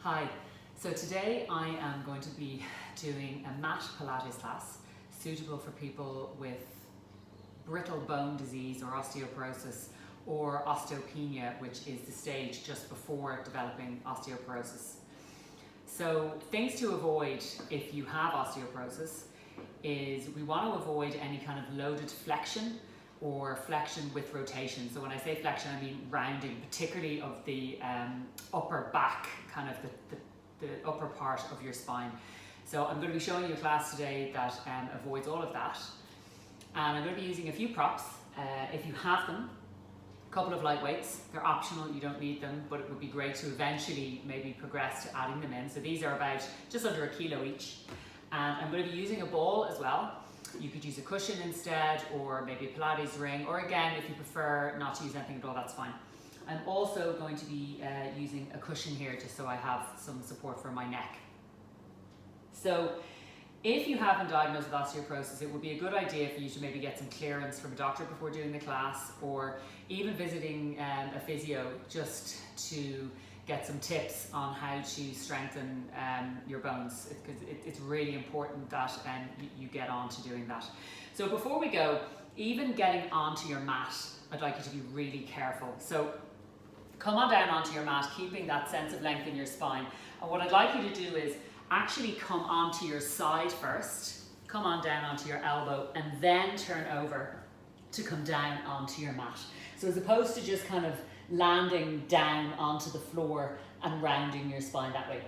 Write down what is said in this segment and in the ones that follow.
Hi, so today I am going to be doing a mat Pilates class suitable for people with brittle bone disease or osteoporosis or osteopenia, which is the stage just before developing osteoporosis. So things to avoid if you have osteoporosis is we want to avoid any kind of loaded flexion or flexion with rotation. So when I say flexion, I mean rounding, particularly of the upper back, kind of the upper part of your spine. So I'm going to be showing you a class today that avoids all of that. And I'm going to be using a few props. If you have them, a couple of light weights. They're optional, you don't need them, but it would be great to eventually maybe progress to adding them in. So these are about just under 1 kilo each. And I'm going to be using a ball as well. You could use a cushion instead, or maybe a Pilates ring, or again, if you prefer not to use anything at all, that's fine. I'm also going to be using a cushion here just so I have some support for my neck. So if you haven't diagnosed with osteoporosis, it would be a good idea for you to maybe get some clearance from a doctor before doing the class, or even visiting a physio just to get some tips on how to strengthen your bones, because it's really important that you get on to doing that. So before we go, even getting onto your mat, I'd like you to be really careful. So come on down onto your mat, keeping that sense of length in your spine. And what I'd like you to do is actually come onto your side first, come on down onto your elbow, and then turn over to come down onto your mat. So as opposed to just kind of landing down onto the floor and rounding your spine that way.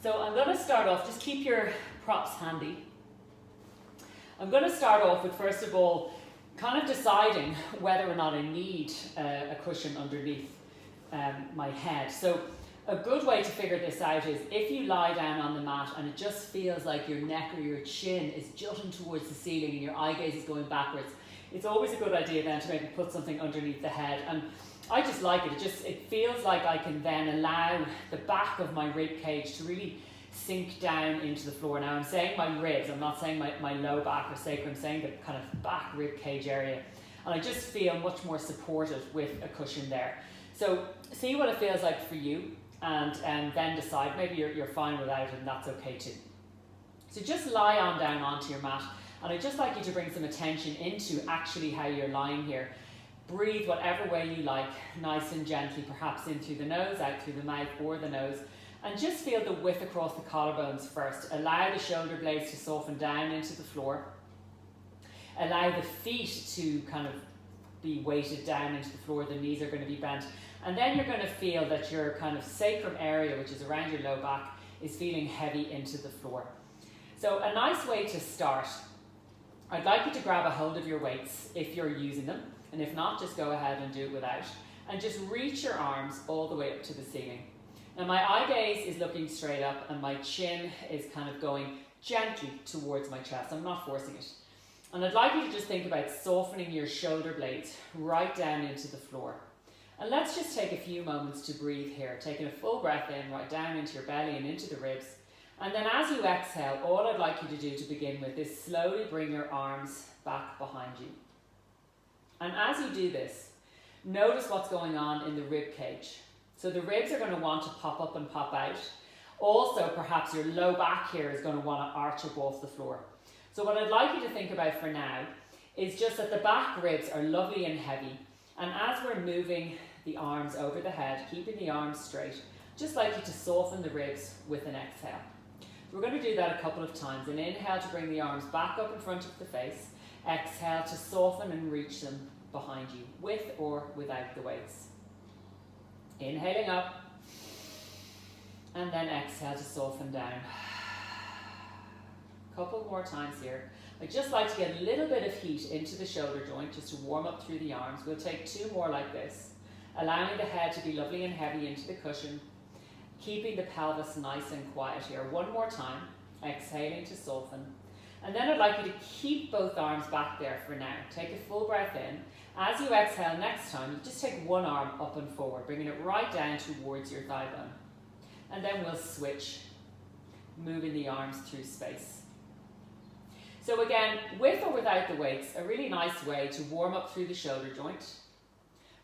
So I'm going to start off, just keep your props handy. I'm going to start off with, first of all, kind of deciding whether or not I need a cushion underneath my head. So a good way to figure this out is if you lie down on the mat and it just feels like your neck or your chin is jutting towards the ceiling and your eye gaze is going backwards, it's always a good idea then to maybe put something underneath the head. And I just like it. It feels like I can then allow the back of my rib cage to really sink down into the floor. Now I'm saying my ribs, I'm not saying my low back or sacrum, I'm saying the kind of back rib cage area. And I just feel much more supported with a cushion there. So see what it feels like for you, and then decide. Maybe you're fine without it, and that's okay too. So just lie on down onto your mat, and I'd just like you to bring some attention into actually how you're lying here. Breathe whatever way you like, nice and gently, perhaps in through the nose, out through the mouth or the nose. And just feel the width across the collarbones first. Allow the shoulder blades to soften down into the floor. Allow the feet to kind of be weighted down into the floor. The knees are going to be bent. And then you're going to feel that your kind of sacrum area, which is around your low back, is feeling heavy into the floor. So a nice way to start, I'd like you to grab a hold of your weights if you're using them. And if not, just go ahead and do it without. And just reach your arms all the way up to the ceiling. Now my eye gaze is looking straight up and my chin is kind of going gently towards my chest. I'm not forcing it. And I'd like you to just think about softening your shoulder blades right down into the floor. And let's just take a few moments to breathe here. Taking a full breath in, right down into your belly and into the ribs. And then as you exhale, all I'd like you to do to begin with is slowly bring your arms back behind you. And as you do this, notice what's going on in the rib cage. So the ribs are going to want to pop up and pop out. Also, perhaps your low back here is going to want to arch up off the floor. So what I'd like you to think about for now is just that the back ribs are lovely and heavy. And as we're moving the arms over the head, keeping the arms straight, just like you to soften the ribs with an exhale. We're going to do that a couple of times. An inhale to bring the arms back up in front of the face. Exhale to soften and reach them behind you, with or without the weights. Inhaling up, and then exhale to soften down. Couple more times here. I'd just like to get a little bit of heat into the shoulder joint, just to warm up through the arms. We'll take 2 more like this, allowing the head to be lovely and heavy into the cushion, keeping the pelvis nice and quiet here. 1 more time, exhaling to soften. And then I'd like you to keep both arms back there for now. Take a full breath in. As you exhale next time, you just take 1 arm up and forward, bringing it right down towards your thigh bone. And then we'll switch, moving the arms through space. So again, with or without the weights, a really nice way to warm up through the shoulder joint.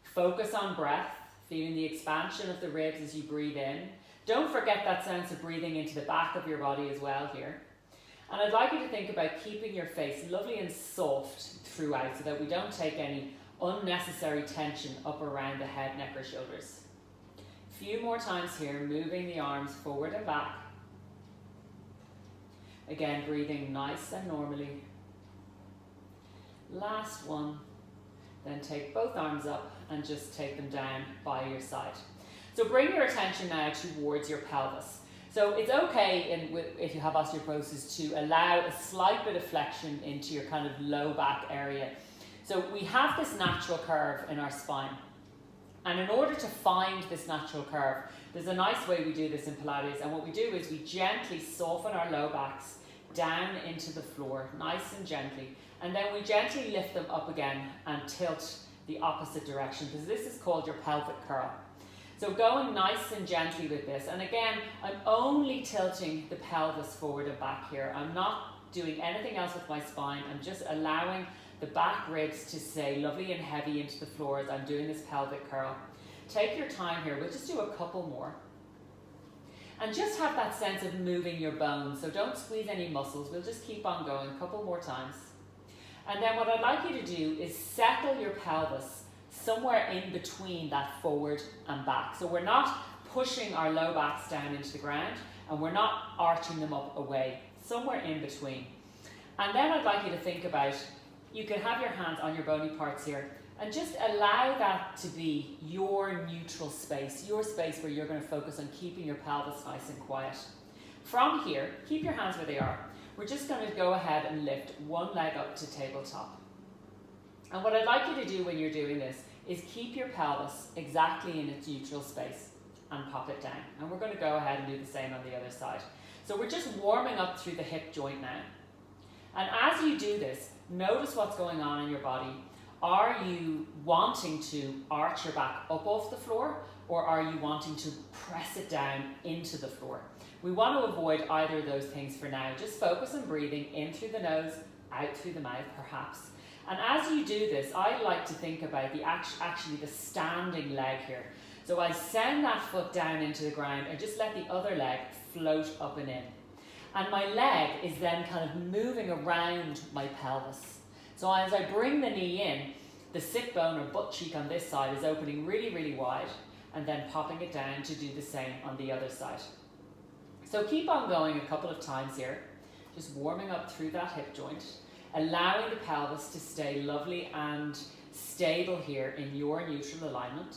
Focus on breath, feeling the expansion of the ribs as you breathe in, Don't forget that sense of breathing into the back of your body as well here. And I'd like you to think about keeping your face lovely and soft throughout so that we don't take any unnecessary tension up around the head, neck or shoulders. A few more times here, moving the arms forward and back. Again, breathing nice and normally. Last one. Then take both arms up and just take them down by your side. So bring your attention now towards your pelvis. So it's okay if you have osteoporosis to allow a slight bit of flexion into your kind of low back area. So we have this natural curve in our spine. And in order to find this natural curve, there's a nice way we do this in Pilates. And what we do is we gently soften our low backs down into the floor, nice and gently. And then we gently lift them up again and tilt the opposite direction, because this is called your pelvic curl. So going nice and gently with this. And again, I'm only tilting the pelvis forward and back here. I'm not doing anything else with my spine. I'm just allowing the back ribs to stay lovely and heavy into the floor as I'm doing this pelvic curl. Take your time here. We'll just do a couple more. And just have that sense of moving your bones. So don't squeeze any muscles. We'll just keep on going a couple more times. And then what I'd like you to do is settle your pelvis somewhere in between that forward and back. So we're not pushing our low backs down into the ground and we're not arching them up away. Somewhere in between. And then I'd like you to think about, you can have your hands on your bony parts here and just allow that to be your neutral space, your space where you're going to focus on keeping your pelvis nice and quiet. From here, keep your hands where they are. We're just going to go ahead and lift one leg up to tabletop. And what I'd like you to do when you're doing this is keep your pelvis exactly in its neutral space and pop it down. And we're going to go ahead and do the same on the other side. So we're just warming up through the hip joint now. And as you do this, notice what's going on in your body. Are you wanting to arch your back up off the floor, or are you wanting to press it down into the floor? We want to avoid either of those things for now. Just focus on breathing in through the nose, out through the mouth perhaps. And as you do this, I like to think about actually the standing leg here. So I send that foot down into the ground and just let the other leg float up and in. And my leg is then kind of moving around my pelvis. So as I bring the knee in, the sit bone or butt cheek on this side is opening really, really wide, and then popping it down to do the same on the other side. So keep on going a couple of times here, just warming up through that hip joint, allowing the pelvis to stay lovely and stable here in your neutral alignment.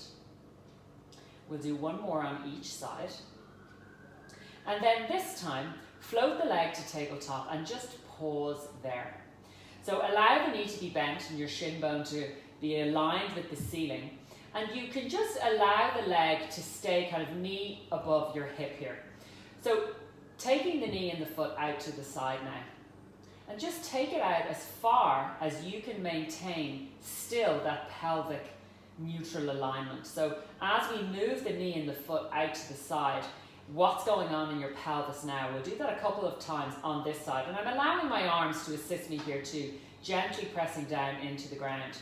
We'll do one more on each side. And then this time, float the leg to tabletop and just pause there. So allow the knee to be bent and your shin bone to be aligned with the ceiling. And you can just allow the leg to stay kind of knee above your hip here. So taking the knee and the foot out to the side now. And just take it out as far as you can maintain still that pelvic neutral alignment. So as we move the knee and the foot out to the side, what's going on in your pelvis now? We'll do that a couple of times on this side. And I'm allowing my arms to assist me here too, gently pressing down into the ground.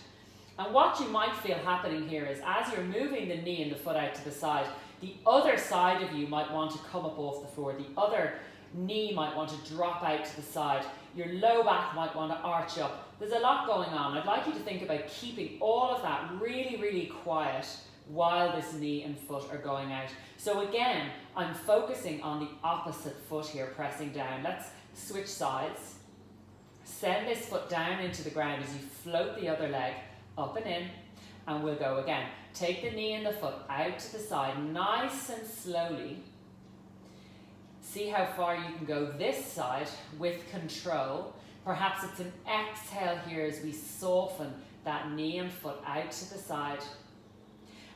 And what you might feel happening here is as you're moving the knee and the foot out to the side, the other side of you might want to come up off the floor. The other knee might want to drop out to the side. Your low back might want to arch up. There's a lot going on. I'd like you to think about keeping all of that really, really quiet while this knee and foot are going out. So again, I'm focusing on the opposite foot here, pressing down. Let's switch sides. Send this foot down into the ground as you float the other leg up and in, and we'll go again. Take the knee and the foot out to the side, nice and slowly. See how far you can go this side with control. Perhaps it's an exhale here as we soften that knee and foot out to the side.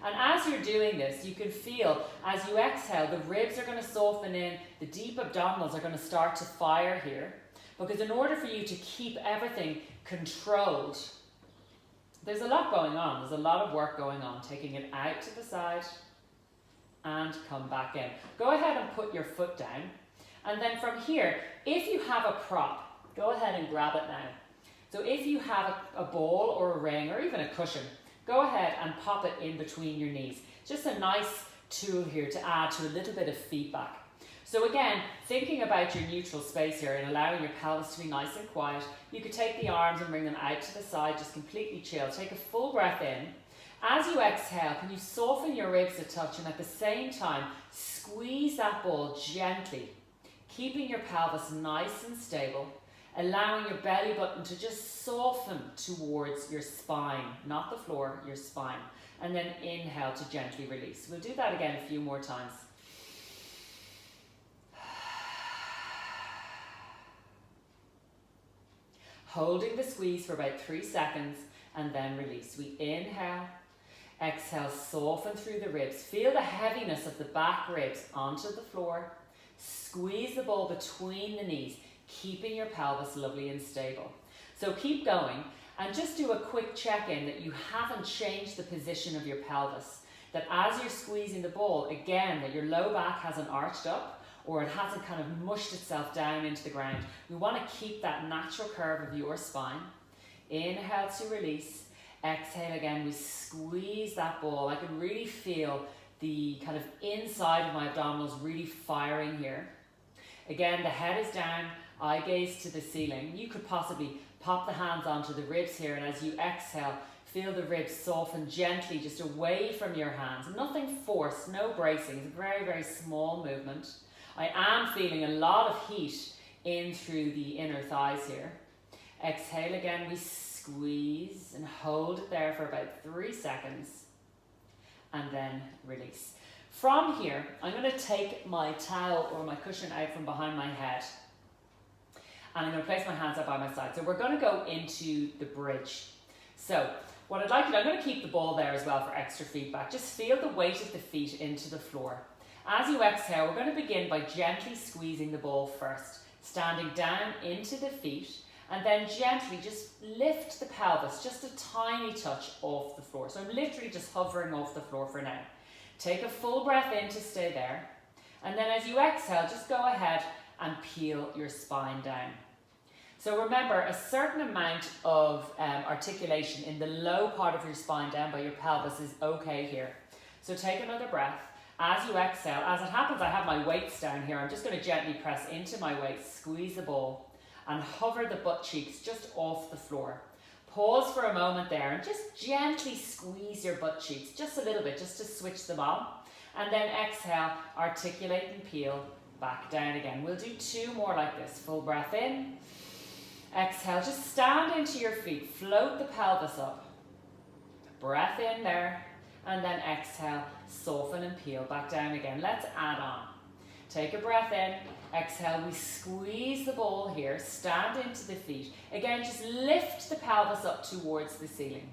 And as you're doing this, you can feel as you exhale, the ribs are going to soften in, the deep abdominals are going to start to fire here. Because in order for you to keep everything controlled, there's a lot going on. There's a lot of work going on. Taking it out to the side and come back in. Go ahead and put your foot down. And then from here, if you have a prop, go ahead and grab it now. So if you have a ball or a ring or even a cushion, go ahead and pop it in between your knees. Just a nice tool here to add to a little bit of feedback. So again, thinking about your neutral space here and allowing your pelvis to be nice and quiet, you could take the arms and bring them out to the side, just completely chill. Take a full breath in. As you exhale, can you soften your ribs a touch, and at the same time, squeeze that ball gently, keeping your pelvis nice and stable, allowing your belly button to just soften towards your spine, not the floor, your spine. And then inhale to gently release. We'll do that again a few more times. Holding the squeeze for about 3 seconds and then release. We inhale, exhale, soften through the ribs. Feel the heaviness of the back ribs onto the floor. Squeeze the ball between the knees, keeping your pelvis lovely and stable. So keep going and just do a quick check-in that you haven't changed the position of your pelvis. That as you're squeezing the ball, again, that your low back hasn't arched up, or it hasn't kind of mushed itself down into the ground. We want to keep that natural curve of your spine. Inhale to release. Exhale again, we squeeze that ball. I can really feel the kind of inside of my abdominals really firing here. Again, the head is down, eye gaze to the ceiling. You could possibly pop the hands onto the ribs here, and as you exhale, feel the ribs soften gently just away from your hands. Nothing forced, no bracing. It's a very, very small movement. I am feeling a lot of heat in through the inner thighs here. Exhale again, we squeeze and hold it there for about 3 seconds and then release. From here, I'm going to take my towel or my cushion out from behind my head and I'm going to place my hands up by my side. So we're going to go into the bridge. So what I'd like to do, I'm going to keep the ball there as well for extra feedback. Just feel the weight of the feet into the floor. As you exhale, we're going to begin by gently squeezing the ball first, standing down into the feet, and then gently just lift the pelvis just a tiny touch off the floor. So I'm literally just hovering off the floor for now. Take a full breath in to stay there, and then as you exhale, just go ahead and peel your spine down. So remember, a certain amount of articulation in the low part of your spine down by your pelvis is okay here. So take another breath. As you exhale, as it happens, I have my weights down here. I'm just going to gently press into my weights, squeeze the ball, and hover the butt cheeks just off the floor. Pause for a moment there and just gently squeeze your butt cheeks, just a little bit, just to switch them on. And then exhale, articulate and peel back down again. We'll do 2 more like this. Full breath in. Exhale, just stand into your feet, float the pelvis up. Breath in there. And then exhale, soften and peel back down again. Let's add on. Take a breath in, exhale, we squeeze the ball here, stand into the feet. Again, just lift the pelvis up towards the ceiling.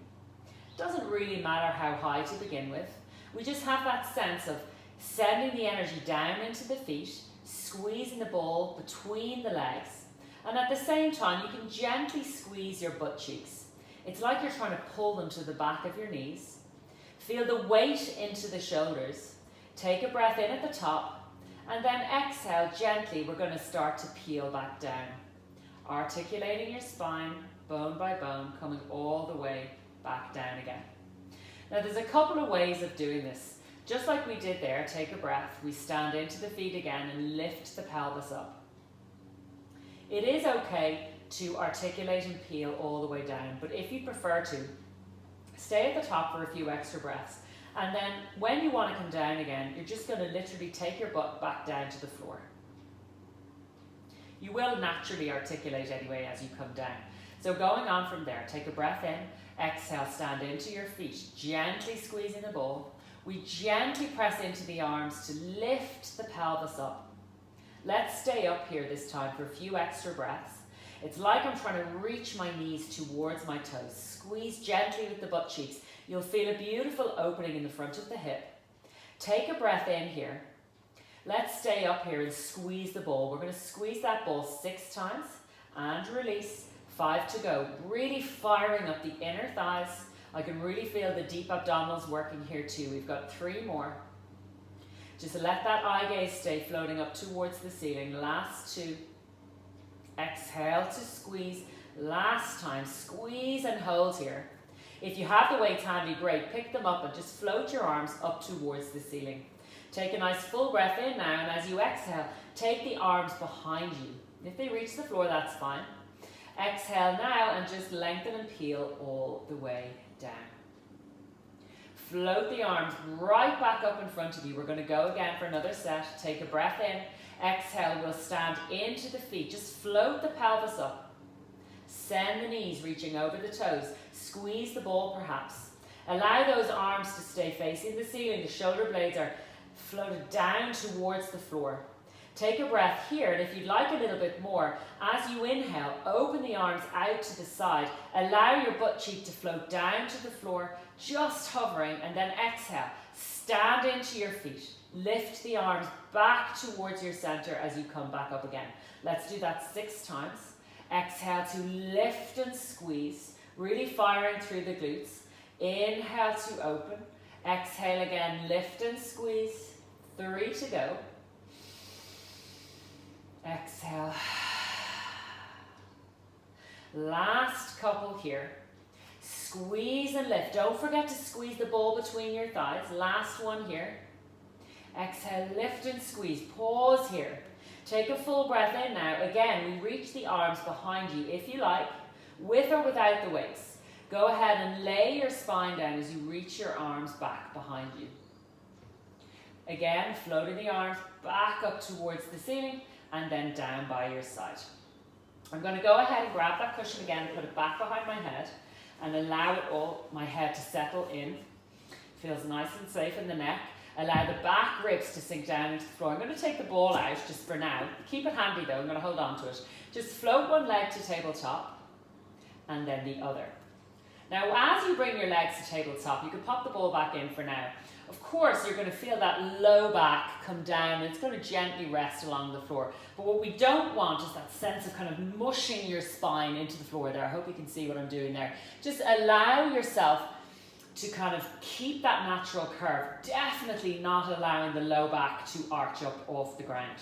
Doesn't really matter how high to begin with. We just have that sense of sending the energy down into the feet, squeezing the ball between the legs. And at the same time, you can gently squeeze your butt cheeks. It's like you're trying to pull them to the back of your knees. Feel the weight into the shoulders. Take a breath in at the top and then exhale gently. We're going to start to peel back down. Articulating your spine, bone by bone, coming all the way back down again. Now there's a couple of ways of doing this. Just like we did there, take a breath. We stand into the feet again and lift the pelvis up. It is okay to articulate and peel all the way down, but if you prefer to, stay at the top for a few extra breaths. And then when you want to come down again, you're just going to literally take your butt back down to the floor. You will naturally articulate anyway as you come down. So going on from there, take a breath in, exhale, stand into your feet, gently squeezing the ball. We gently press into the arms to lift the pelvis up. Let's stay up here this time for a few extra breaths. It's like I'm trying to reach my knees towards my toes. Squeeze gently with the butt cheeks. You'll feel a beautiful opening in the front of the hip. Take a breath in here. Let's stay up here and squeeze the ball. We're going to squeeze that ball 6 times and release. 5 to go. Really firing up the inner thighs. I can really feel the deep abdominals working here too. We've got 3 more. Just let that eye gaze stay floating up towards the ceiling. Last 2. Exhale to squeeze. Last time, squeeze and hold here. If you have the weights handy, great. Pick them up and just float your arms up towards the ceiling. Take a nice full breath in now, and as you exhale, take the arms behind you. If they reach the floor, that's fine. Exhale now and just lengthen and peel all the way down. Float the arms right back up in front of you. We're going to go again for another set. Take a breath in. Exhale, we'll stand into the feet. Just float the pelvis up. Send the knees reaching over the toes. Squeeze the ball perhaps. Allow those arms to stay facing the ceiling. The shoulder blades are floated down towards the floor. Take a breath here, and if you'd like a little bit more, as you inhale, open the arms out to the side. Allow your butt cheek to float down to the floor, just hovering, and then exhale. Stand into your feet. Lift the arms back towards your center as you come back up again. Let's do that 6 times. Exhale to lift and squeeze, really firing through the glutes. Inhale to open. Exhale again, lift and squeeze. 3 to go. Exhale. Last couple here. Squeeze and lift. Don't forget to squeeze the ball between your thighs. Last one here. Exhale, lift and squeeze. Pause here. Take a full breath in now. Again, we reach the arms behind you if you like, with or without the weights. Go ahead and lay your spine down as you reach your arms back behind you. Again, floating the arms back up towards the ceiling and then down by your side. I'm going to go ahead and grab that cushion again, put it back behind my head and allow my head to settle in. Feels nice and safe in the neck. Allow the back ribs to sink down into the floor. I'm going to take the ball out just for now. Keep it handy though, I'm going to hold on to it. Just float one leg to tabletop and then the other. Now as you bring your legs to tabletop, you can pop the ball back in for now. Of course, you're going to feel that low back come down and it's going to gently rest along the floor. But what we don't want is that sense of kind of mushing your spine into the floor there. I hope you can see what I'm doing there. Just allow yourself to kind of keep that natural curve. Definitely not allowing the low back to arch up off the ground.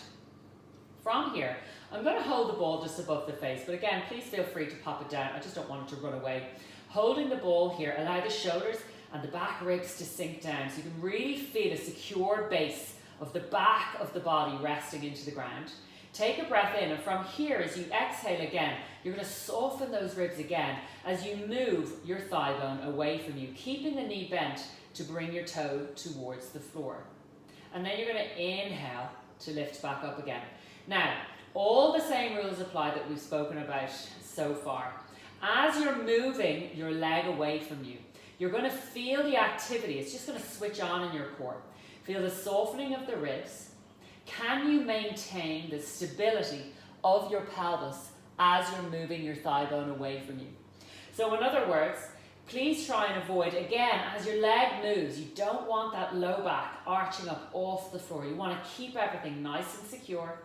From here, I'm going to hold the ball just above the face. But again, please feel free to pop it down. I just don't want it to run away. Holding the ball here, allow the shoulders and the back ribs to sink down so you can really feel a secure base of the back of the body resting into the ground. Take a breath in, and from here as you exhale again, you're going to soften those ribs again as you move your thigh bone away from you, keeping the knee bent to bring your toe towards the floor. And then you're going to inhale to lift back up again. Now, all the same rules apply that we've spoken about so far. As you're moving your leg away from you, you're going to feel the activity. It's just going to switch on in your core. Feel the softening of the ribs. Can you maintain the stability of your pelvis as you're moving your thigh bone away from you? So in other words, please try and avoid, again, as your leg moves, you don't want that low back arching up off the floor. You want to keep everything nice and secure.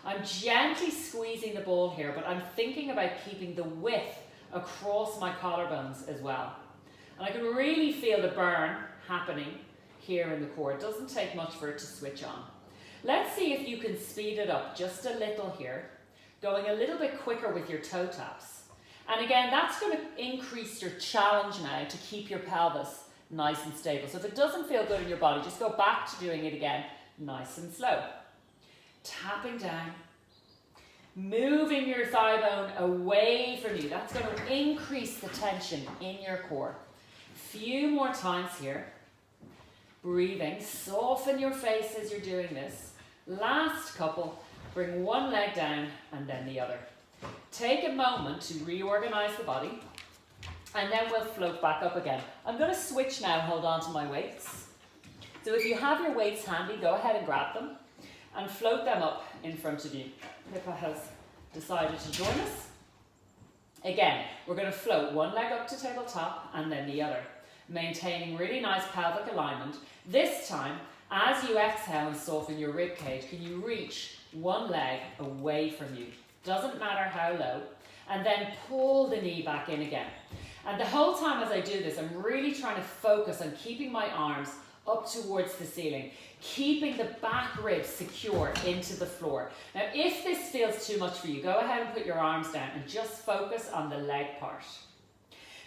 I'm gently squeezing the ball here, but I'm thinking about keeping the width across my collarbones as well. And I can really feel the burn happening here in the core. It doesn't take much for it to switch on. Let's see if you can speed it up just a little here, going a little bit quicker with your toe taps. And again, that's going to increase your challenge now to keep your pelvis nice and stable. So if it doesn't feel good in your body, just go back to doing it again, nice and slow. Tapping down, moving your thigh bone away from you. That's going to increase the tension in your core. Few more times here. Breathing, soften your face as you're doing this. Last couple, bring one leg down and then the other. Take a moment to reorganize the body and then we'll float back up again. I'm going to switch now, hold on to my weights. So if you have your weights handy, go ahead and grab them and float them up in front of you. Pippa has decided to join us. Again, we're going to float one leg up to tabletop and then the other, maintaining really nice pelvic alignment. This time, as you exhale and soften your rib cage, can you reach one leg away from you? Doesn't matter how low. And then pull the knee back in again. And the whole time as I do this, I'm really trying to focus on keeping my arms up towards the ceiling, keeping the back ribs secure into the floor. Now, if this feels too much for you, go ahead and put your arms down and just focus on the leg part.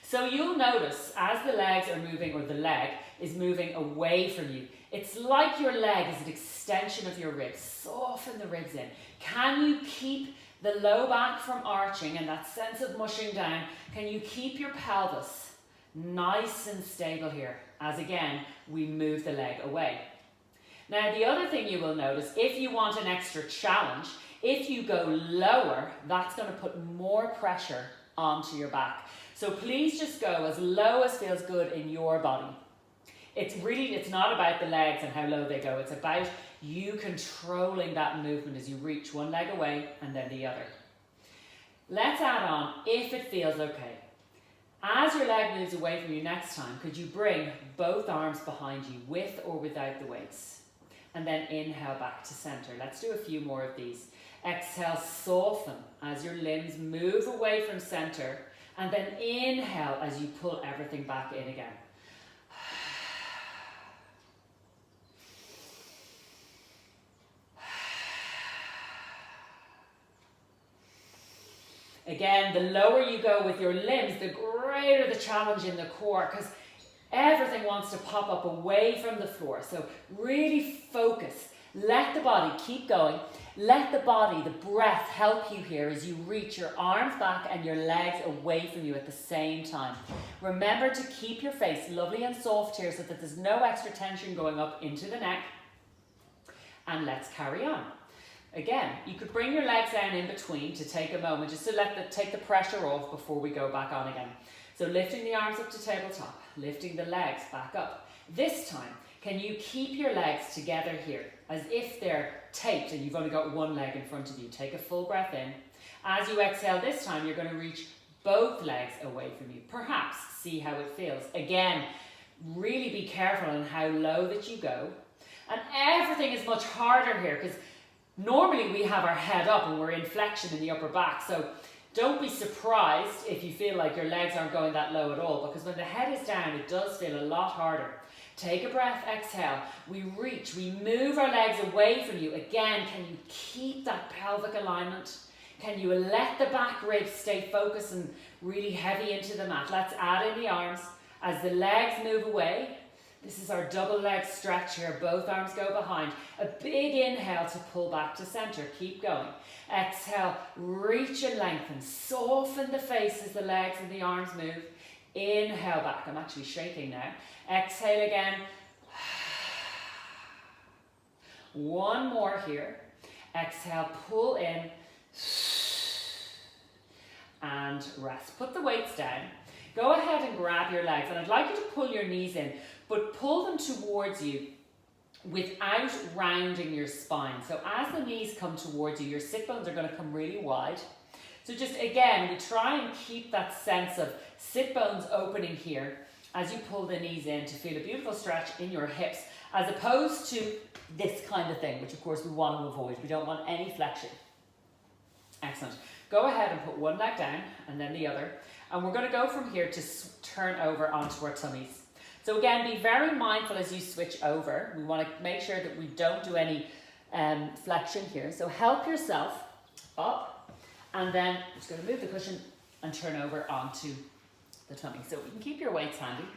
So you'll notice as the legs are moving, or the leg is moving away from you, it's like your leg is an extension of your ribs. Soften the ribs in. Can you keep the low back from arching and that sense of mushing down? Can you keep your pelvis nice and stable here as again we move the leg away? Now the other thing you will notice, if you want an extra challenge, if you go lower, that's going to put more pressure onto your back. So please just go as low as feels good in your body. It's not about the legs and how low they go. It's about you controlling that movement as you reach one leg away and then the other. Let's add on, if it feels okay. As your leg moves away from you next time, could you bring both arms behind you with or without the weights? And then inhale back to center. Let's do a few more of these. Exhale, soften as your limbs move away from center. And then inhale as you pull everything back in again. Again, the lower you go with your limbs, the greater the challenge in the core, because everything wants to pop up away from the floor. So really focus. Let the body keep going. Let the body, the breath, help you here as you reach your arms back and your legs away from you at the same time. Remember to keep your face lovely and soft here so that there's no extra tension going up into the neck. And let's carry on. Again, you could bring your legs down in between to take a moment just to take the pressure off before we go back on again. So lifting the arms up to tabletop, lifting the legs back up. This time, can you keep your legs together here as if they're taped and you've only got one leg in front of you? Take a full breath in. As you exhale this time, you're going to reach both legs away from you. Perhaps see how it feels. Again, really be careful on how low that you go. And everything is much harder here because normally we have our head up and we're in flexion in the upper back. So don't be surprised if you feel like your legs aren't going that low at all, because when the head is down, it does feel a lot harder. Take a breath, exhale. We reach, we move our legs away from you. Again, can you keep that pelvic alignment? Can you let the back ribs stay focused and really heavy into the mat? Let's add in the arms as the legs move away. This is our double leg stretch here. Both arms go behind. A big inhale to pull back to center. Keep going. Exhale, reach and lengthen. Soften the face as the legs and the arms move. Inhale back. I'm actually shaking now. Exhale again. One more here. Exhale, pull in. And rest. Put the weights down. Go ahead and grab your legs. And I'd like you to pull your knees in, but pull them towards you without rounding your spine. So as the knees come towards you, your sit bones are going to come really wide. So just again, we try and keep that sense of sit bones opening here as you pull the knees in to feel a beautiful stretch in your hips, as opposed to this kind of thing, which of course we want to avoid. We don't want any flexion. Excellent. Go ahead and put one leg down and then the other. And we're going to go from here to turn over onto our tummies. So again, be very mindful as you switch over. We want to make sure that we don't do any flexion here. So help yourself up, and then I'm just going to move the cushion and turn over onto the tummy. So you can keep your weights handy.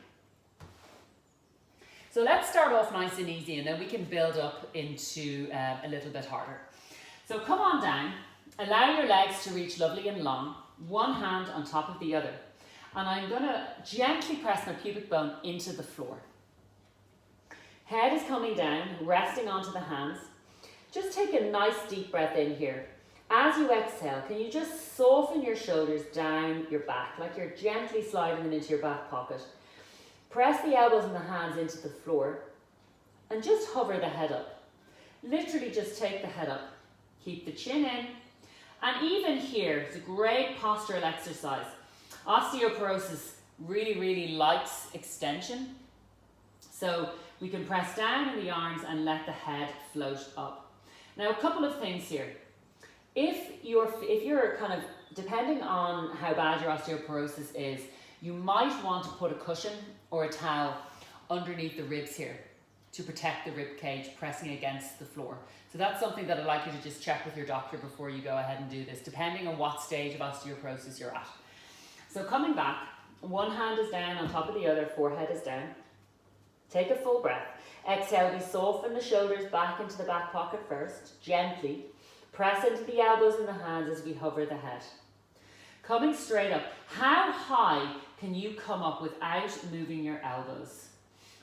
So let's start off nice and easy, and then we can build up into a little bit harder. So come on down. Allow your legs to reach lovely and long. One hand on top of the other. And I'm going to gently press my pubic bone into the floor. Head is coming down, resting onto the hands. Just take a nice deep breath in here. As you exhale, can you just soften your shoulders down your back, like you're gently sliding them into your back pocket. Press the elbows and the hands into the floor and just hover the head up. Literally just take the head up. Keep the chin in. And even here, it's a great postural exercise. Osteoporosis really, really likes extension. So we can press down in the arms and let the head float up. Now, a couple of things here. If you're kind of, depending on how bad your osteoporosis is, you might want to put a cushion or a towel underneath the ribs here to protect the rib cage pressing against the floor. So that's something that I'd like you to just check with your doctor before you go ahead and do this, depending on what stage of osteoporosis you're at. So coming back, One hand is down on top of the other, forehead is down. Take a full breath. Exhale, we soften the shoulders back into the back pocket first, gently. Press into the elbows and the hands as we hover the head. Coming straight up, how high can you come up without moving your elbows?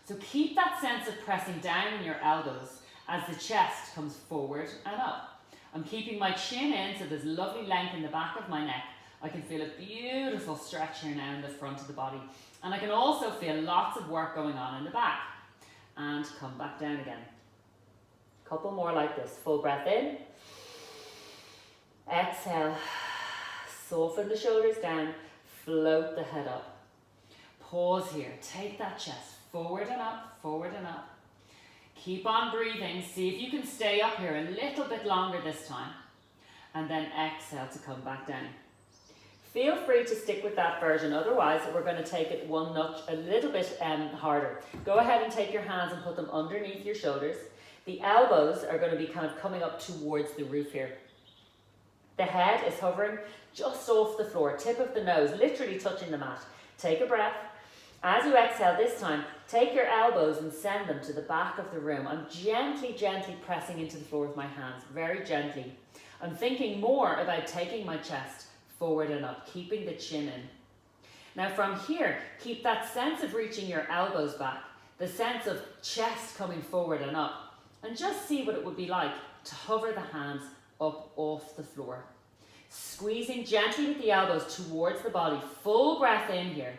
So keep that sense of pressing down in your elbows as the chest comes forward and up. I'm keeping my chin in so there's lovely length in the back of my neck. I can feel a beautiful stretch here now in the front of the body. And I can also feel lots of work going on in the back. And come back down again. Couple more like this. Full breath in. Exhale. Soften the shoulders down. Float the head up. Pause here. Take that chest forward and up, forward and up. Keep on breathing. See if you can stay up here a little bit longer this time. And then exhale to come back down. Feel free to stick with that version, otherwise we're going to take it one notch a little bit harder. Go ahead and take your hands and put them underneath your shoulders. The elbows are going to be kind of coming up towards the roof here. The head is hovering just off the floor, tip of the nose, literally touching the mat. Take a breath. As you exhale this time, take your elbows and send them to the back of the room. I'm gently, gently pressing into the floor with my hands, very gently. I'm thinking more about taking my chest forward and up, keeping the chin in. Now from here, keep that sense of reaching your elbows back, the sense of chest coming forward and up, and just see what it would be like to hover the hands up off the floor. Squeezing gently with the elbows towards the body, full breath in here.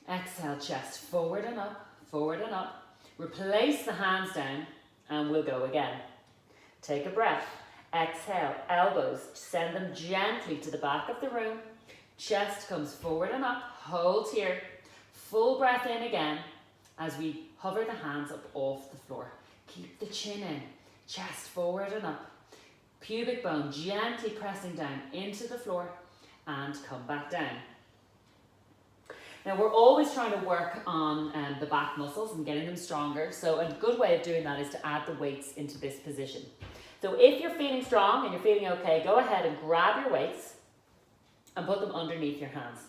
Exhale, chest forward and up, forward and up. Replace the hands down and we'll go again. Take a breath. Exhale, elbows, send them gently to the back of the room. Chest comes forward and up, hold here. Full breath in again as we hover the hands up off the floor. Keep the chin in, chest forward and up. Pubic bone gently pressing down into the floor and come back down. Now we're always trying to work on the back muscles and getting them stronger. So a good way of doing that is to add the weights into this position. So if you're feeling strong and you're feeling okay, go ahead and grab your weights and put them underneath your hands.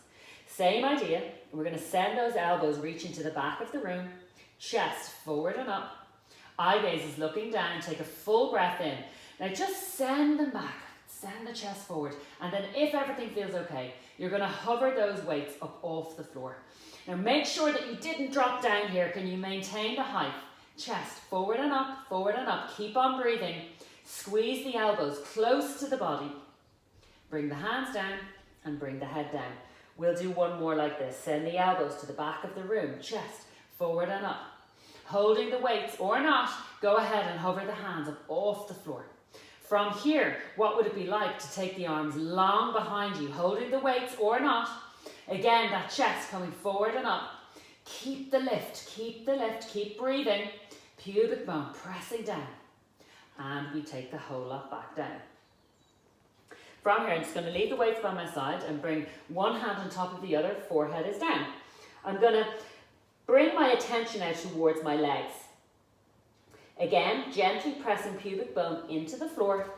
Same idea. We're going to send those elbows reaching to the back of the room, chest forward and up. Eye gaze is looking down. Take a full breath in. Now just send them back. Send the chest forward. And then if everything feels okay, you're going to hover those weights up off the floor. Now make sure that you didn't drop down here. Can you maintain the height? Chest forward and up, forward and up. Keep on breathing. Squeeze the elbows close to the body. Bring the hands down and bring the head down. We'll do one more like this. Send the elbows to the back of the room, chest forward and up. Holding the weights or not, go ahead and hover the hands up off the floor. From here, what would it be like to take the arms long behind you, holding the weights or not? Again, that chest coming forward and up. Keep the lift, keep breathing. Pubic bone pressing down. And we take the whole lot back down. From here, I'm just going to leave the weights by my side and bring one hand on top of the other, forehead is down. I'm going to bring my attention out towards my legs. Again, gently pressing pubic bone into the floor.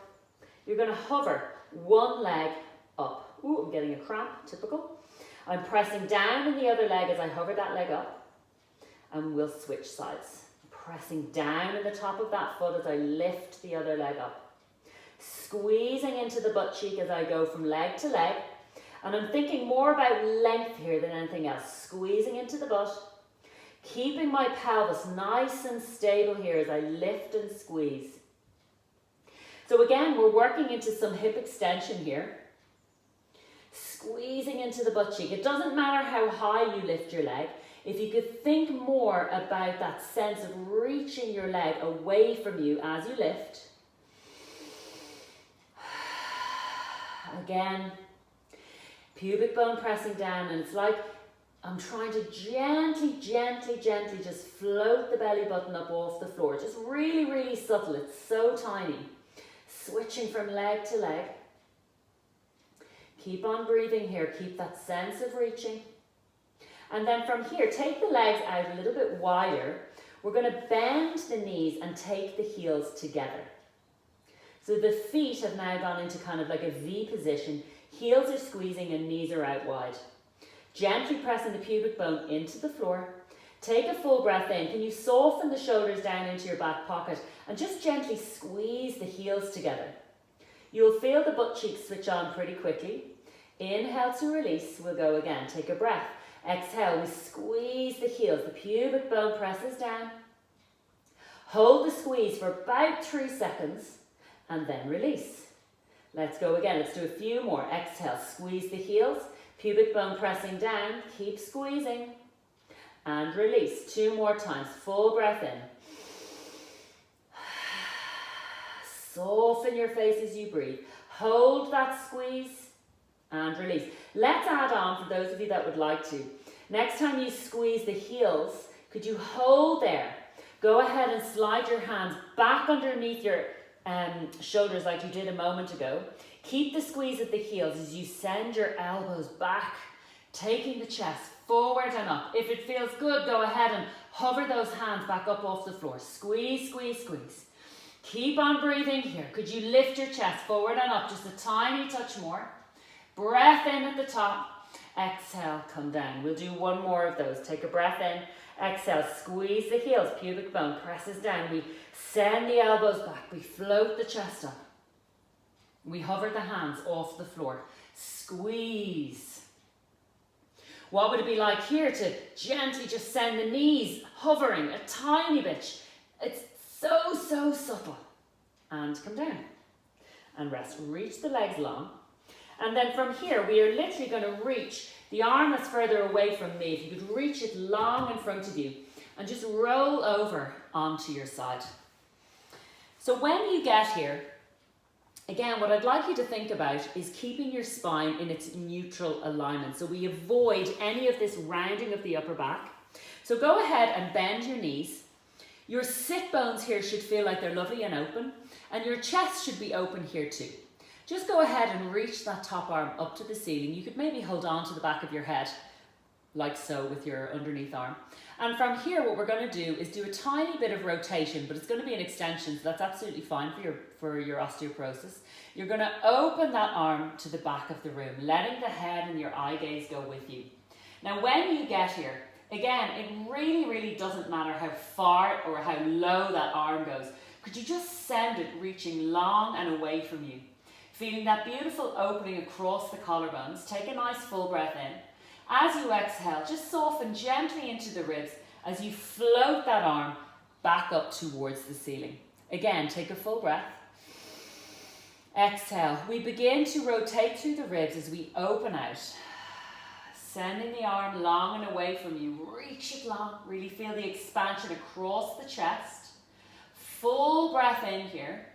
You're going to hover one leg up. Ooh, I'm getting a cramp, typical. I'm pressing down in the other leg as I hover that leg up. And we'll switch sides. Pressing down in the top of that foot as I lift the other leg up. Squeezing into the butt cheek as I go from leg to leg. And I'm thinking more about length here than anything else. Squeezing into the butt. Keeping my pelvis nice and stable here as I lift and squeeze. So again, we're working into some hip extension here. Squeezing into the butt cheek. It doesn't matter how high you lift your leg. If you could think more about that sense of reaching your leg away from you as you lift. Again, pubic bone pressing down, and it's like I'm trying to gently just float the belly button up off the floor. Just really subtle. It's so tiny. Switching from leg to leg. Keep on breathing here. Keep that sense of reaching. And then from here, take the legs out a little bit wider. We're going to bend the knees and take the heels together. So the feet have now gone into kind of like a V position. Heels are squeezing and knees are out wide. Gently pressing the pubic bone into the floor. Take a full breath in. Can you soften the shoulders down into your back pocket and just gently squeeze the heels together? You'll feel the butt cheeks switch on pretty quickly. Inhale to release. We'll go again. Take a breath. Exhale. We squeeze the heels. The pubic bone presses down. Hold the squeeze for about 3 seconds and then release. Let's go again. Let's do a few more. Exhale. Squeeze the heels. Pubic bone pressing down. Keep squeezing. And release. 2 more times. Full breath in. Soften your face as you breathe. Hold that squeeze and release. Let's add on, for those of you that would like to. Next time you squeeze the heels, could you hold there? Go ahead and slide your hands back underneath your shoulders like you did a moment ago. Keep the squeeze at the heels as you send your elbows back, taking the chest forward and up. If it feels good, go ahead and hover those hands back up off the floor. Squeeze, squeeze, squeeze. Keep on breathing here. Could you lift your chest forward and up just a tiny touch more? Breath in at the top. Exhale, come down. We'll do 1 more of those. Take a breath in. Exhale, squeeze the heels. Pubic bone presses down. We send the elbows back. We float the chest up. We hover the hands off the floor. Squeeze. What would it be like here to gently just send the knees hovering a tiny bit? It's so subtle. And come down. And rest. Reach the legs long. And then from here, we are literally going to reach the arm that's further away from me. If you could reach it long in front of you and just roll over onto your side. So when you get here, again, what I'd like you to think about is keeping your spine in its neutral alignment. So we avoid any of this rounding of the upper back. So go ahead and bend your knees. Your sit bones here should feel like they're lovely and open. And your chest should be open here too. Just go ahead and reach that top arm up to the ceiling. You could maybe hold on to the back of your head, like so, with your underneath arm. And from here, what we're going to do is do a tiny bit of rotation, but it's going to be an extension, so that's absolutely fine for your osteoporosis. You're going to open that arm to the back of the room, letting the head and your eye gaze go with you. Now, when you get here, again, it really doesn't matter how far or how low that arm goes. Could you just send it reaching long and away from you? Feeling that beautiful opening across the collarbones. Take a nice full breath in. As you exhale, just soften gently into the ribs as you float that arm back up towards the ceiling. Again, take a full breath. Exhale. We begin to rotate through the ribs as we open out. Sending the arm long and away from you. Reach it long. Really feel the expansion across the chest. Full breath in here.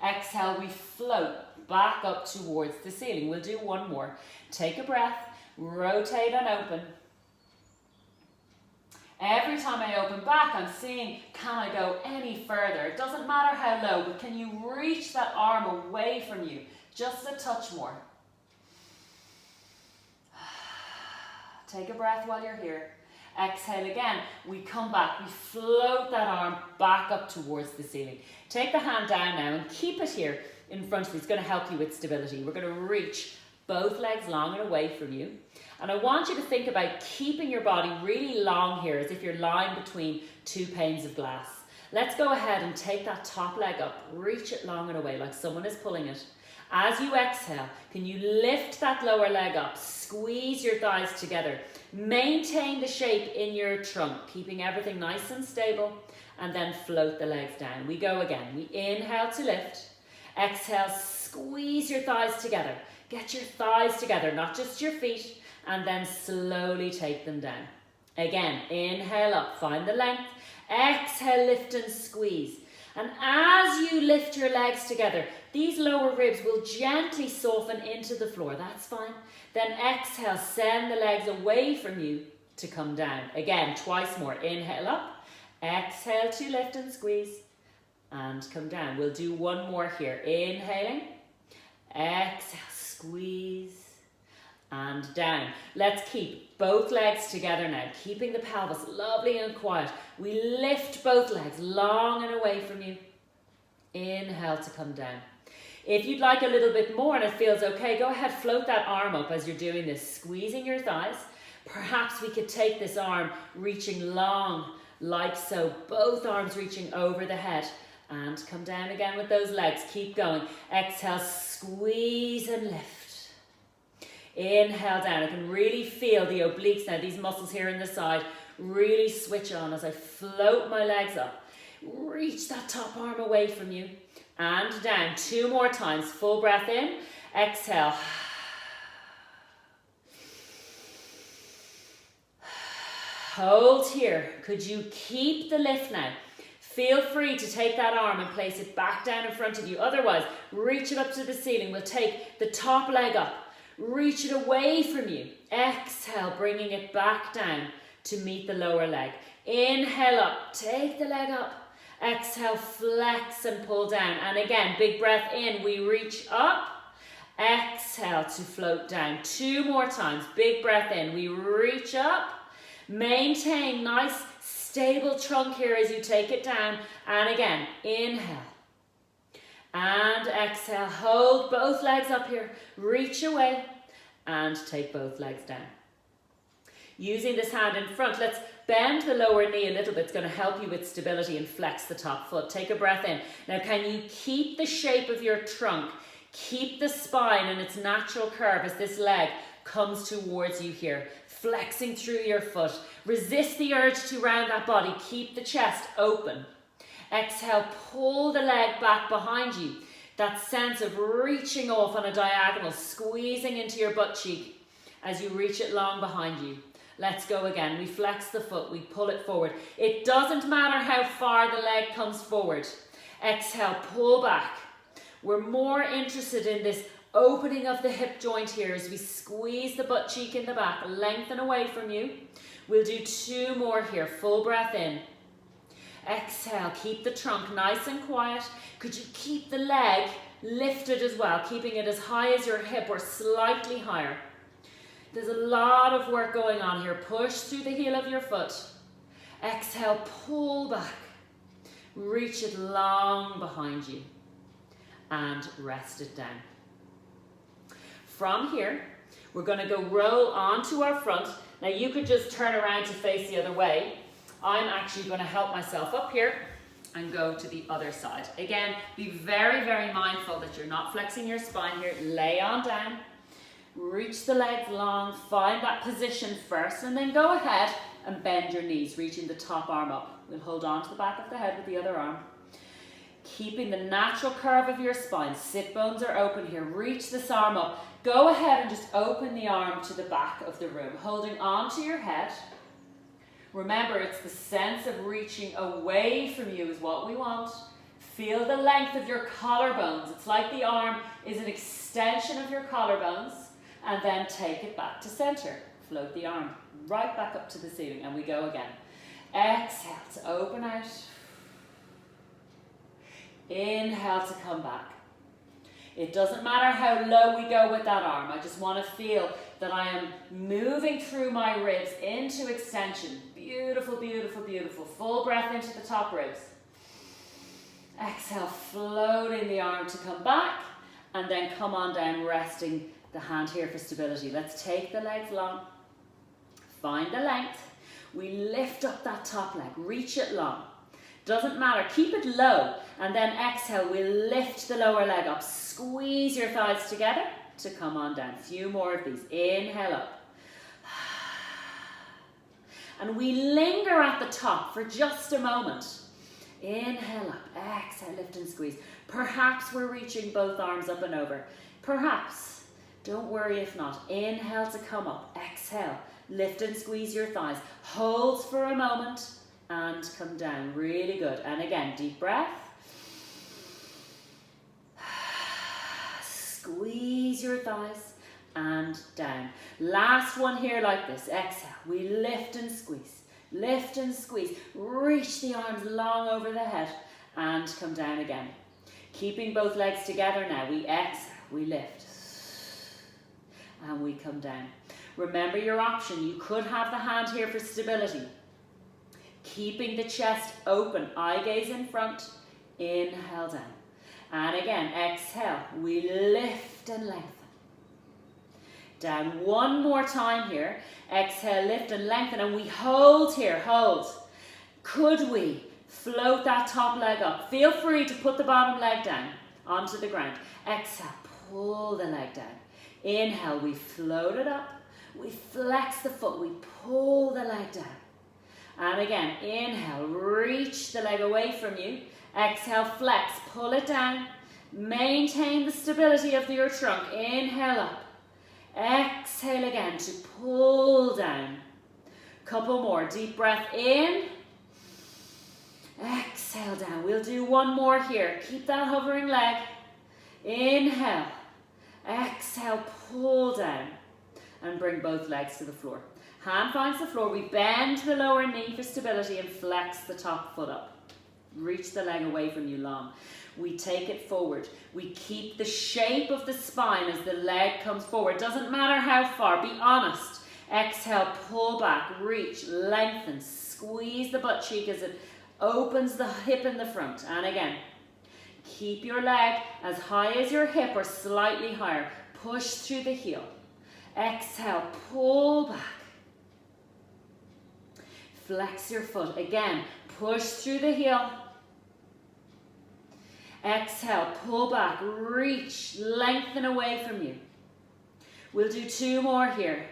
Exhale, we float back up towards the ceiling. We'll do 1 more. Take a breath, rotate and open. Every time I open back, I'm seeing, can I go any further? It doesn't matter how low, but can you reach that arm away from you? Just a touch more. Take a breath while you're here. Exhale again. We come back. We float that arm back up towards the ceiling. Take the hand down now and keep it here in front of you. It's going to help you with stability. We're going to reach both legs long and away from you. And I want you to think about keeping your body really long here, as if you're lying between 2 panes of glass. Let's go ahead and take that top leg up. Reach it long and away like someone is pulling it. As you exhale, can you lift that lower leg up? Squeeze your thighs together. Maintain the shape in your trunk, keeping everything nice and stable, and then float the legs down. We go again. We inhale to lift. Exhale, squeeze your thighs together. Get your thighs together, not just your feet, and then slowly take them down. Again, inhale up, find the length. Exhale, lift and squeeze. And as you lift your legs together, these lower ribs will gently soften into the floor. That's fine. Then exhale, send the legs away from you to come down. Again, twice more. Inhale up. Exhale to lift and squeeze. And come down. We'll do 1 more here. Inhaling. Exhale, squeeze. And down. Let's keep both legs together now, keeping the pelvis lovely and quiet. We lift both legs long and away from you. Inhale to come down. If you'd like a little bit more and it feels okay, go ahead, float that arm up as you're doing this, squeezing your thighs. Perhaps we could take this arm reaching long, like so, both arms reaching over the head, and come down again with those legs. Keep going. Exhale, squeeze and lift. Inhale down. I can really feel the obliques now, these muscles here in the side, really switch on as I float my legs up. Reach that top arm away from you and down. 2 more times. Full breath in. Exhale. Hold here. Could you keep the lift now? Feel free to take that arm and place it back down in front of you. Otherwise, reach it up to the ceiling. We'll take the top leg up. Reach it away from you. Exhale, bringing it back down to meet the lower leg. Inhale up. Take the leg up. Exhale, flex and pull down. And again, big breath in. We reach up. Exhale to float down. 2 more times. Big breath in. We reach up. Maintain nice stable trunk here as you take it down. And again, inhale. And exhale. Hold both legs up here. Reach away. And take both legs down. Using this hand in front, let's bend the lower knee a little bit. It's going to help you with stability and flex the top foot. Take a breath in. Now, can you keep the shape of your trunk? Keep the spine in its natural curve as this leg comes towards you here. Flexing through your foot. Resist the urge to round that body. Keep the chest open. Exhale, pull the leg back behind you. That sense of reaching off on a diagonal, squeezing into your butt cheek as you reach it long behind you. Let's go again. We flex the foot, we pull it forward. It doesn't matter how far the leg comes forward. Exhale, pull back. We're more interested in this opening of the hip joint here as we squeeze the butt cheek in the back, lengthen away from you. We'll do 2 more here. Full breath in. Exhale, keep the trunk nice and quiet. Could you keep the leg lifted as well, keeping it as high as your hip or slightly higher? There's a lot of work going on here. Push through the heel of your foot. Exhale, pull back. Reach it long behind you. And rest it down. From here, we're going to go roll onto our front. Now you could just turn around to face the other way. I'm actually going to help myself up here and go to the other side. Again, be very, very mindful that you're not flexing your spine here. Lay on down. Reach the legs long, find that position first, and then go ahead and bend your knees, reaching the top arm up. We'll hold on to the back of the head with the other arm. Keeping the natural curve of your spine. Sit bones are open here. Reach this arm up. Go ahead and just open the arm to the back of the room, holding on to your head. Remember, it's the sense of reaching away from you is what we want. Feel the length of your collarbones. It's like the arm is an extension of your collarbones. And then take it back to center. Float the arm right back up to the ceiling. And we go again. Exhale to open out. Inhale to come back. It doesn't matter how low we go with that arm. I just want to feel that I am moving through my ribs into extension. Beautiful, beautiful, beautiful. Full breath into the top ribs. Exhale, floating the arm to come back. And then come on down, resting the hand here for stability. Let's take the legs long. Find the length. We lift up that top leg. Reach it long. Doesn't matter. Keep it low. And then exhale. We lift the lower leg up. Squeeze your thighs together to come on down. A few more of these. Inhale up. And we linger at the top for just a moment. Inhale up. Exhale. Lift and squeeze. Perhaps we're reaching both arms up and over. Perhaps. Don't worry if not. Inhale to come up. Exhale. Lift and squeeze your thighs. Hold for a moment and come down. Really good. And again, deep breath. Squeeze your thighs and down. Last one here like this. Exhale. We lift and squeeze. Lift and squeeze. Reach the arms long over the head and come down again. Keeping both legs together now. We exhale. We lift. And we come down. Remember your option. You could have the hand here for stability. Keeping the chest open. Eye gaze in front. Inhale down. And again, exhale. We lift and lengthen. down. One more time here. Exhale, lift and lengthen, and we hold here, hold. Could we float that top leg up? Feel free to put the bottom leg down onto the ground. Exhale, pull the leg down. Inhale, we float it up. We flex the foot, we pull the leg down. And again, inhale, reach the leg away from you. Exhale, flex, pull it down. Maintain the stability of your trunk. Inhale up. Exhale again to pull down. Couple more. Deep breath in. Exhale down. We'll do one more here. Keep that hovering leg. Inhale. Exhale, pull down. And bring both legs to the floor. Hand finds the floor. We bend the lower knee for stability and flex the top foot up. Reach the leg away from you long. We take it forward. We keep the shape of the spine as the leg comes forward. Doesn't matter how far, be honest. Exhale, pull back, reach, lengthen, squeeze the butt cheek as it opens the hip in the front. And again, keep your leg as high as your hip or slightly higher. Push through the heel. Exhale, pull back. Flex your foot. Again, push through the heel. Exhale, pull back, reach, lengthen away from you. We'll do two more here.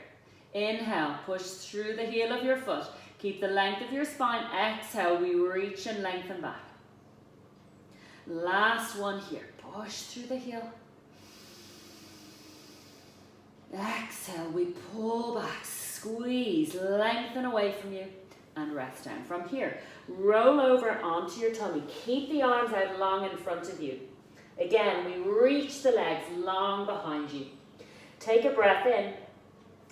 Inhale, push through the heel of your foot. Keep the length of your spine. Exhale, we reach and lengthen back. Last one here. Push through the heel. Exhale, we pull back, squeeze, lengthen away from you. And rest down. From here, roll over onto your tummy. Keep the arms out long in front of you. Again, we reach the legs long behind you. Take a breath in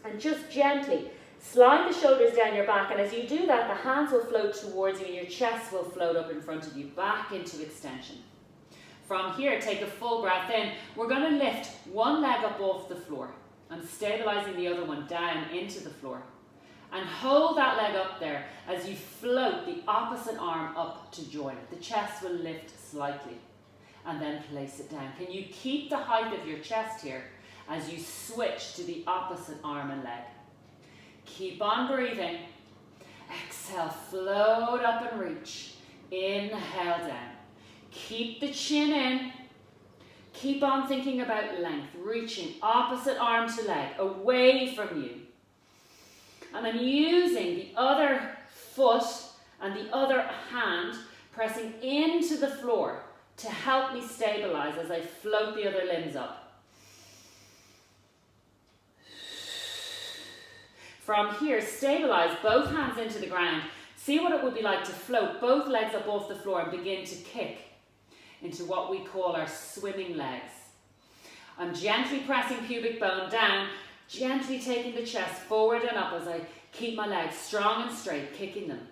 and just gently slide the shoulders down your back. And as you do that, the hands will float towards you and your chest will float up in front of you, back into extension. From here, take a full breath in. We're going to lift one leg up off the floor and stabilizing the other one down into the floor. And hold that leg up there as you float the opposite arm up to join it. The chest will lift slightly and then place it down. Can you keep the height of your chest here as you switch to the opposite arm and leg? Keep on breathing. Exhale, float up and reach. Inhale down. Keep the chin in. Keep on thinking about length, reaching opposite arm to leg, away from you. And I'm using the other foot and the other hand pressing into the floor to help me stabilize as I float the other limbs up. From here, stabilize both hands into the ground. See what it would be like to float both legs up off the floor and begin to kick into what we call our swimming legs. I'm gently pressing pubic bone down, gently taking the chest forward and up as I keep my legs strong and straight, kicking them.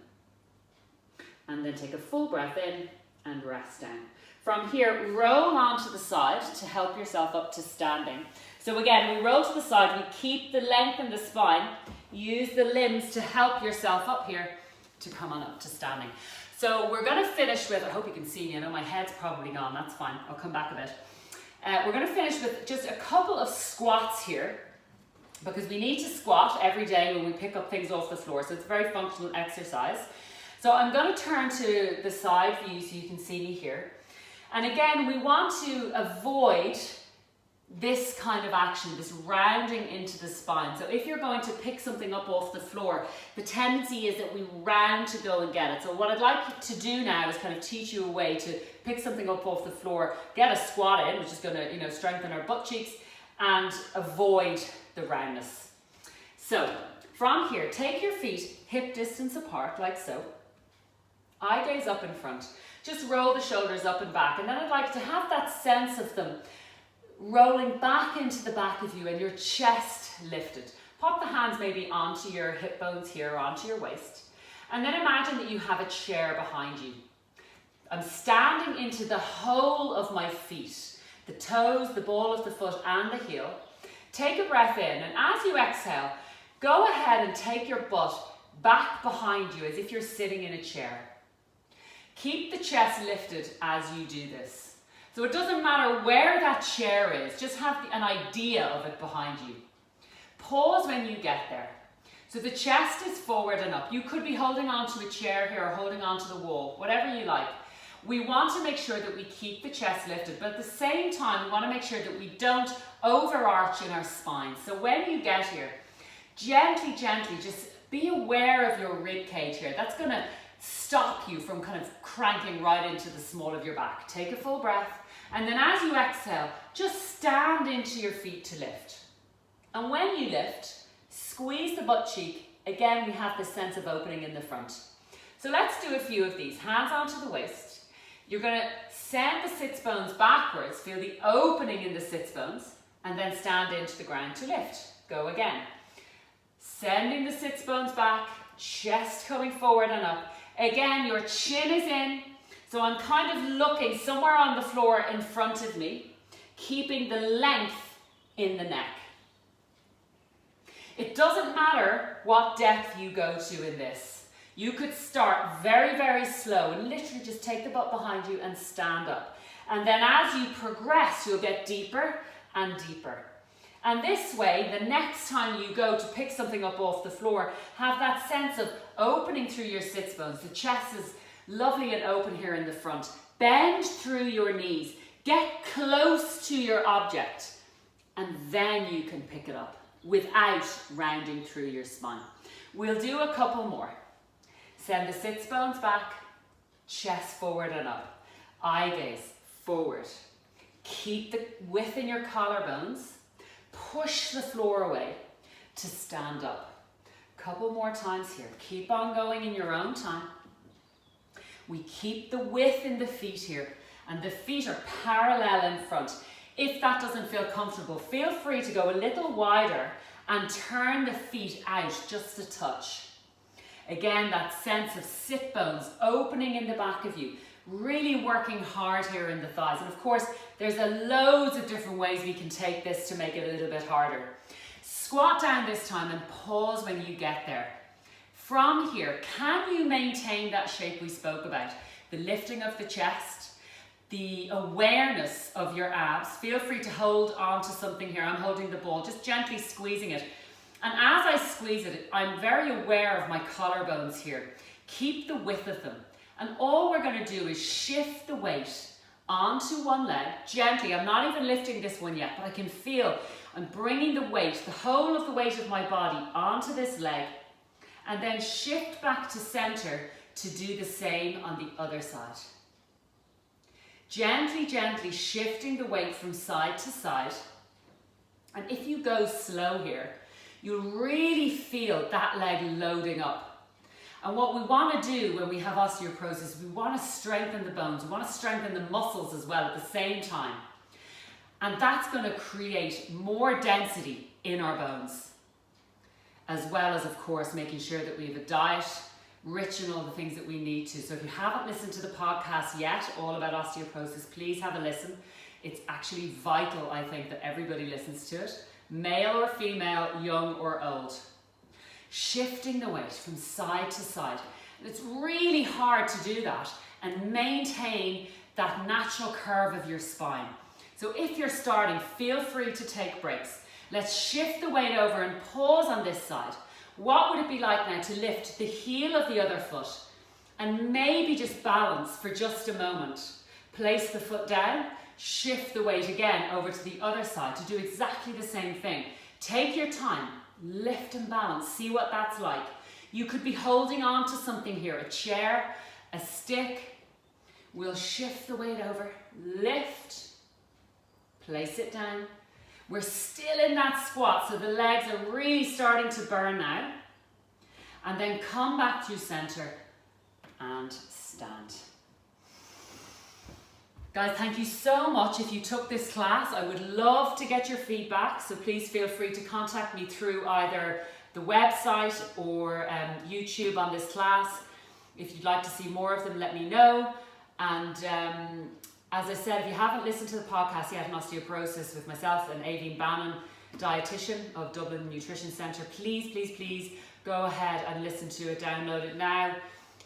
And then take a full breath in and rest down. From here, roll onto the side to help yourself up to standing. So again, we roll to the side, we keep the length in the spine, use the limbs to help yourself up here to come on up to standing. So we're going to finish with, I hope you can see me, I know my head's probably gone, that's fine, I'll come back a bit. We're going to finish with just a couple of squats here, because we need to squat every day when we pick up things off the floor, so it's a very functional exercise. So I'm going to turn to the side view so you can see me here. And again, we want to avoid this kind of action, this rounding into the spine. So if you're going to pick something up off the floor, the tendency is that we round to go and get it. So what I'd like to do now is kind of teach you a way to pick something up off the floor, get a squat in, which is going to, strengthen our butt cheeks, and avoid the roundness. So from here, take your feet hip distance apart like so. Eye gaze up in front. Just roll the shoulders up and back, and then I'd like to have that sense of them rolling back into the back of you and your chest lifted. Pop the hands maybe onto your hip bones here or onto your waist, and then imagine that you have a chair behind you. I'm standing into the whole of my feet, the toes, the ball of the foot and the heel. Take a breath in, and as you exhale, go ahead and take your butt back behind you as if you're sitting in a chair. Keep the chest lifted as you do this. So it doesn't matter where that chair is, just have an idea of it behind you. Pause when you get there. So the chest is forward and up. You could be holding onto a chair here or holding onto the wall, whatever you like. We want to make sure that we keep the chest lifted, but at the same time, we want to make sure that we don't overarch in our spine. So when you get here, gently, gently, just be aware of your rib cage here. That's going to stop you from kind of cranking right into the small of your back. Take a full breath, and then as you exhale, just stand into your feet to lift. And when you lift, squeeze the butt cheek. Again, we have this sense of opening in the front. So let's do a few of these. Hands onto the waist. You're going to send the sits bones backwards. Feel the opening in the sits bones. And then stand into the ground to lift. Go again. Sending the sits bones back. Chest coming forward and up. Again, your chin is in. So I'm kind of looking somewhere on the floor in front of me. Keeping the length in the neck. It doesn't matter what depth you go to in this. You could start very, very slow and literally just take the butt behind you and stand up. And then as you progress, you'll get deeper and deeper. And this way, the next time you go to pick something up off the floor, have that sense of opening through your sits bones. The chest is lovely and open here in the front. Bend through your knees. Get close to your object. And then you can pick it up without rounding through your spine. We'll do a couple more. Send the sits bones back, chest forward and up. Eye gaze forward. Keep the width in your collarbones. Push the floor away to stand up. Couple more times here. Keep on going in your own time. We keep the width in the feet here, and the feet are parallel in front. If that doesn't feel comfortable, feel free to go a little wider and turn the feet out just a touch. Again, that sense of sit bones opening in the back of you, really working hard here in the thighs. And of course, there's loads of different ways we can take this to make it a little bit harder. Squat down this time and pause when you get there. From here, can you maintain that shape we spoke about? The lifting of the chest, the awareness of your abs. Feel free to hold on to something here. I'm holding the ball, just gently squeezing it. And as I squeeze it, I'm very aware of my collarbones here. Keep the width of them. And all we're going to do is shift the weight onto one leg, gently. I'm not even lifting this one yet, but I can feel I'm bringing the weight, the whole of the weight of my body onto this leg, and then shift back to center to do the same on the other side. Gently, gently shifting the weight from side to side. And if you go slow here, you'll really feel that leg loading up. And what we want to do when we have osteoporosis, we want to strengthen the bones. We want to strengthen the muscles as well at the same time. And that's going to create more density in our bones. As well as, of course, making sure that we have a diet rich in all the things that we need to. So if you haven't listened to the podcast yet, all about osteoporosis, please have a listen. It's actually vital, I think, that everybody listens to it. Male or female, young or old. Shifting the weight from side to side. And it's really hard to do that and maintain that natural curve of your spine. So if you're starting, feel free to take breaks. Let's shift the weight over and pause on this side. What would it be like now to lift the heel of the other foot and maybe just balance for just a moment? Place the foot down, shift the weight again over to the other side to do exactly the same thing. Take your time, lift and balance, see what that's like. You could be holding on to something here, a chair, a stick. We'll shift the weight over, lift, place it down. We're still in that squat, so the legs are really starting to burn now. And then come back to center and stand. Guys, thank you so much. If you took this class, I would love to get your feedback. So please feel free to contact me through either the website or YouTube on this class. If you'd like to see more of them, let me know. And as I said, if you haven't listened to the podcast yet on osteoporosis with myself and Aoibhinn Bannon, dietitian of Dublin Nutrition Centre, please go ahead and listen to it, download it now,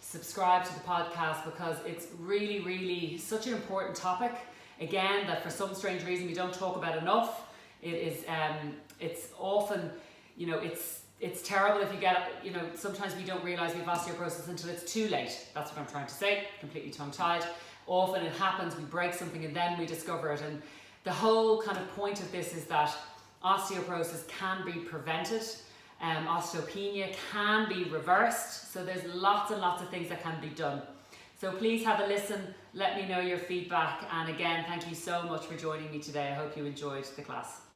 subscribe to the podcast, because it's really such an important topic. Again, that for some strange reason we don't talk about enough. It is, it's often, you know, it's terrible if you get, you know, sometimes we don't realise we have osteoporosis until it's too late. That's what I'm trying to say, completely tongue-tied. Often it happens, we break something and then we discover it. And the whole kind of point of this is that osteoporosis can be prevented. Osteopenia can be reversed. So there's lots and lots of things that can be done. So please have a listen, let me know your feedback. And again, thank you so much for joining me today. I hope you enjoyed the class.